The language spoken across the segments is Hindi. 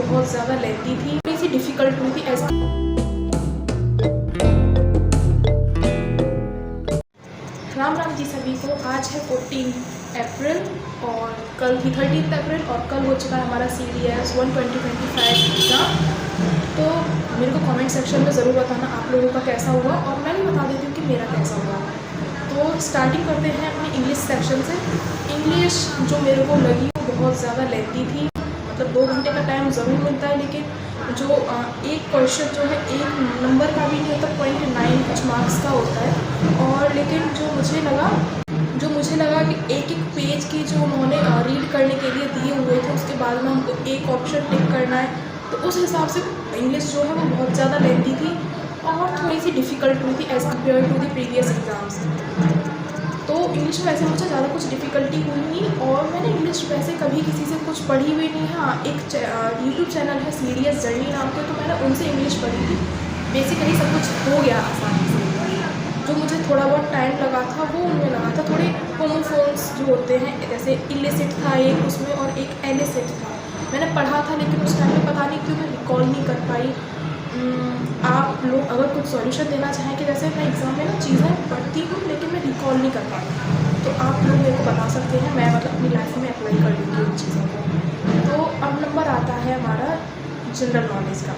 बहुत ज़्यादा लेंथी थी, थोड़ी सी डिफ़िकल्ट हुई थी ऐसा। राम राम जी सभी को। आज है 14 अप्रैल और कल थी 13 अप्रैल और कल हो चुका है हमारा CDS 1 2025 एग्ज़ाम। तो मेरे को कमेंट सेक्शन में ज़रूर बताना आप लोगों का कैसा हुआ और मैं भी बता देती हूँ कि मेरा कैसा हुआ। तो स्टार्टिंग करते हैं अपने इंग्लिश सेक्शन से। इंग्लिश जो मेरे को लगी वो बहुत ज़्यादा लेंथी थी, मतलब 2 घंटे का टाइम ज़रूर मिलता है, लेकिन जो एक क्वेश्चन जो है 1 नंबर का भी नहीं होता, 0.9 कुछ मार्क्स का होता है। और लेकिन जो मुझे लगा कि एक एक पेज की जो उन्होंने रीड करने के लिए दिए हुए थे, उसके बाद में हमको एक ऑप्शन टिक करना है, तो उस हिसाब से इंग्लिश जो है वो बहुत ज़्यादा लेंथी थी और थोड़ी सी डिफ़िकल्ट हुई थी as compared to the previous exams. तो इंग्लिश में वैसे मुझे ज़्यादा कुछ डिफ़िकल्टी हुई नहीं और मैंने इंग्लिश वैसे कभी किसी से कुछ पढ़ी हुई नहीं है। हाँ, एक यूट्यूब चैनल है CDS जर्नी नाम के, तो मैंने उनसे इंग्लिश पढ़ी थी। बेसिकली सब कुछ हो गया आसानी से। जो मुझे थोड़ा बहुत टाइम लगा था वो उनमें लगा था, थोड़े होमोफोन्स जो होते हैं, जैसे इलिसिट था एक उसमें और एक एलिसिट था। मैंने पढ़ा था लेकिन उस टाइम में पता नहीं क्यों मैं रिकॉल नहीं कर पाई। आप लोग अगर कुछ सॉल्यूशन देना चाहें कि जैसे मैं एग्ज़ाम में ना चीज़ें पढ़ती हूँ लेकिन मैं रिकॉल नहीं कर पाती, तो आप लोग मेरे को बता सकते हैं, मैं मतलब अपनी लाइफ में अप्लाई कर लूँगी उन चीज़ों को। तो अब नंबर आता है हमारा जनरल नॉलेज का।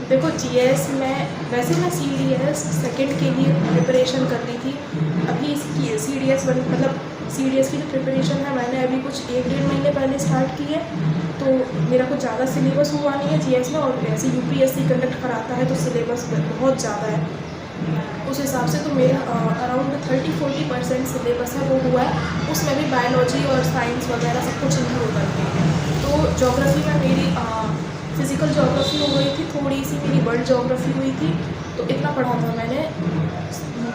देखो GS में वैसे मैं CDS सेकंड के लिए प्रिपरेशन कर रही थी। अभी इसकी CDS मतलब CDS की जो प्रिपरेशन है मैंने अभी कुछ 1-1.5 महीने पहले स्टार्ट की है, तो मेरा कुछ ज़्यादा सिलेबस हुआ नहीं है GS में, और वैसे UPSC कंडक्ट कराता है तो सिलेबस बहुत ज़्यादा है उस हिसाब से। तो मेरा अराउंड 30-40% सिलेबस है वो हुआ है, उसमें भी बायोलॉजी और साइंस वगैरह सब कुछ इंक्लूड करके। तो जोग्राफ़ी में मेरी फ़िज़िकल जोग्राफ़ी हो गई थी, थोड़ी सी मेरी वर्ल्ड जोग्राफ़ी हुई थी, तो इतना पढ़ा था मैंने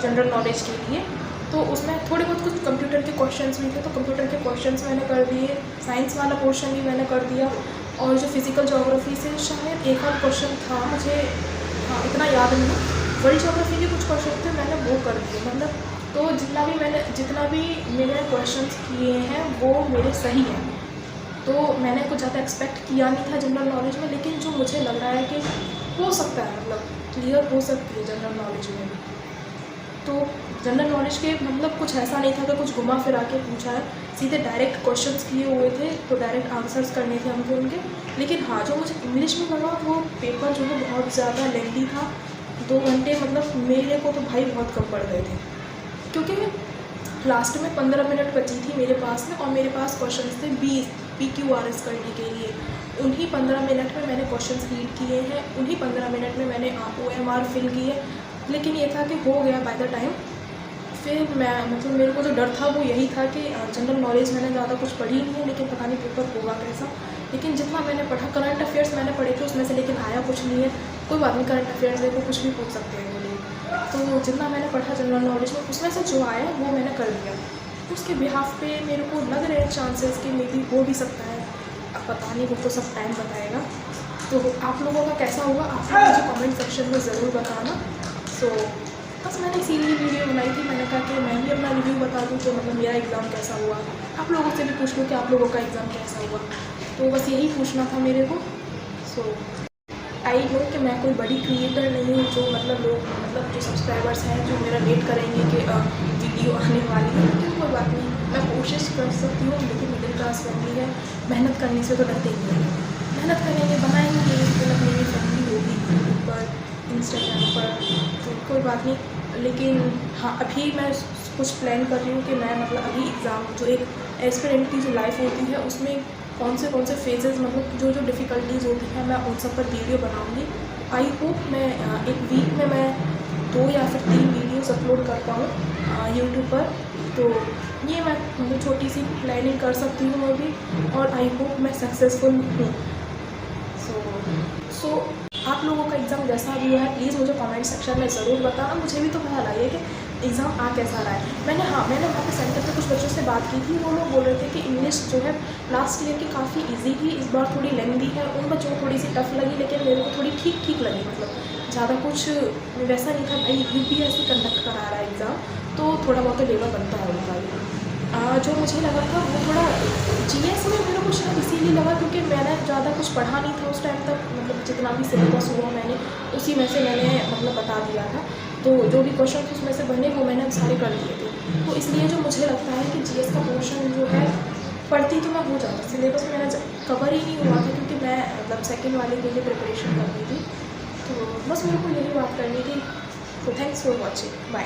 जनरल नॉलेज के लिए। तो उसमें थोड़े बहुत कुछ कंप्यूटर के क्वेश्चंस भी थे, तो कंप्यूटर के क्वेश्चंस मैंने कर दिए, साइंस वाला पोर्शन भी मैंने कर दिया, और जो फ़िज़िकल जोग्राफ़ी से शायद एक आध क्वेश्चन था मुझे, हाँ इतना याद नहीं। वर्ल्ड जोग्राफ़ी के कुछ क्वेश्चन थे मैंने वो कर दिए, मतलब तो जितना भी मैंने क्वेश्चंस किए हैं वो मेरे सही हैं। तो मैंने कुछ ज़्यादा एक्सपेक्ट किया नहीं था जनरल नॉलेज में, लेकिन जो मुझे लग रहा है कि हो सकता है, मतलब क्लियर हो सकती है जनरल नॉलेज में भी। तो जनरल नॉलेज के मतलब कुछ ऐसा नहीं था कि कुछ घुमा फिरा के पूछा है, सीधे डायरेक्ट क्वेश्चंस किए हुए थे, तो डायरेक्ट आंसर्स करने थे हमको उनके। लेकिन हाँ, जो मुझे इंग्लिश में लगा वो पेपर जो है बहुत ज़्यादा लेंथी था। 2 घंटे मतलब मेरे को तो भाई बहुत कम पड़ गए थे, क्योंकि लास्ट में 15 मिनट बची थी मेरे पास में, और मेरे पास क्वेश्चंस थे 20 PQRS करने के लिए। उन्हीं 15 मिनट में मैंने क्वेश्चंस रीड किए हैं, उन्हीं 15 मिनट में मैंने OMR फिल किए। लेकिन ये था कि हो गया बाय द टाइम। फिर मैं मतलब मेरे को जो डर था वो यही था कि जनरल नॉलेज मैंने ज़्यादा कुछ पढ़ी नहीं है, लेकिन पता नहीं पेपर होगा कैसा। लेकिन जितना मैंने पढ़ा, करंट अफेयर्स मैंने पढ़े थे उसमें से, लेकिन आया कुछ नहीं है। कोई बात नहीं, करंट अफेयर्स देखो कुछ भी पूछ सकते हैं वो लोग। तो जितना मैंने पढ़ा जनरल नॉलेज में, उसमें से जो आया वो मैंने कर दिया। उसके बिहाफ पे मेरे को लग रहे हैं चांसेस कि मे बी हो भी सकता है, अब पता नहीं, वो तो सब टाइम बताएगा। तो आप लोगों का कैसा हुआ आप लोग मुझे कमेंट सेक्शन में ज़रूर बताना। तो बस मैंने इसीलिए वीडियो बनाई थी, मैंने कहा कि मैं भी अपना रिव्यू बता दूँ, तो मतलब मेरा एग्ज़ाम कैसा हुआ, आप लोगों से भी पूछ लूँ कि आप लोगों का एग्ज़ाम कैसा हुआ। तो बस यही पूछना था मेरे को। सो आई नो कि मैं कोई बड़ी क्रिएटर नहीं हूँ, जो मतलब जो सब्सक्राइबर्स हैं जो मेरा वेट करेंगे कि वीडियो आने वाली है, लेकिन कोई बात नहीं, मैं कोशिश कर सकती हूँ। लेकिन मिडिल क्लास फैमिली है, मेहनत करने से तो डरते ही नहीं, मेहनत करेंगे, बनाएंगे, मतलब मेरी फैमिली होगी यूट्यूब पर, इंस्टाग्राम पर, तो कोई बात नहीं। लेकिन हाँ, अभी मैं कुछ प्लान कर रही हूँ कि मैं मतलब अभी एग्ज़ाम जो एक एस्पिरेंट की जो लाइफ होती है उसमें कौन से फेजेज़, मतलब जो डिफ़िकल्टीज़ होती हैं, मैं उन सब पर वीडियो बनाऊँगी। आई होप मैं एक वीक में मैं 2 या फिर 3 वीडियोज़ अपलोड कर पाऊँ यूट्यूब पर। तो ये मैं मतलब छोटी सी प्लानिंग कर सकती हूँ अभी, और आई होप मैं सक्सेसफुल हूँ। सो आप लोगों का एग्ज़ाम जैसा भी हुआ है प्लीज़ मुझे कमेंट सेक्शन में ज़रूर बताना, मुझे भी तो पता लगे कि एग्ज़ाम कैसा रहा है। मैंने वहाँ पे सेंटर पे कुछ बच्चों से बात की थी, वो लोग बोल रहे थे कि इंग्लिश जो है लास्ट ईयर की काफ़ी इजी थी, इस बार थोड़ी लेंथी है। उन बच्चों को थोड़ी सी टफ लगी, लेकिन मेरे को थोड़ी ठीक लगी, मतलब ज़्यादा कुछ वैसा नहीं था। भाई UPSC कंडक्ट करा रहा है एग्ज़ाम, तो थोड़ा बहुत तो लेवल बनता है उनका भी। जो मुझे लगा था वो थोड़ा जीएस में मेरे को शायद इसीलिए लगा क्योंकि मैंने ज़्यादा कुछ पढ़ा नहीं था उस टाइम तक, मतलब जितना भी सिलेबस हुआ मैंने उसी में से मैंने मतलब बता दिया था। तो जो भी क्वेश्चन उसमें से बने वो मैंने सारे कर दिए थे। तो इसलिए जो मुझे लगता है कि जीएस का पोर्शन जो है पढ़ती तो मैं हो जाता, सिलेबस मेरा कवर ही नहीं हुआ था क्योंकि मैं मतलब सेकेंड वाले के लिए प्रिपरेशन कर रही थी। तो बस मेरे को यही बात करनी थी। तो थैंक्स फॉर वॉचिंग, बाय।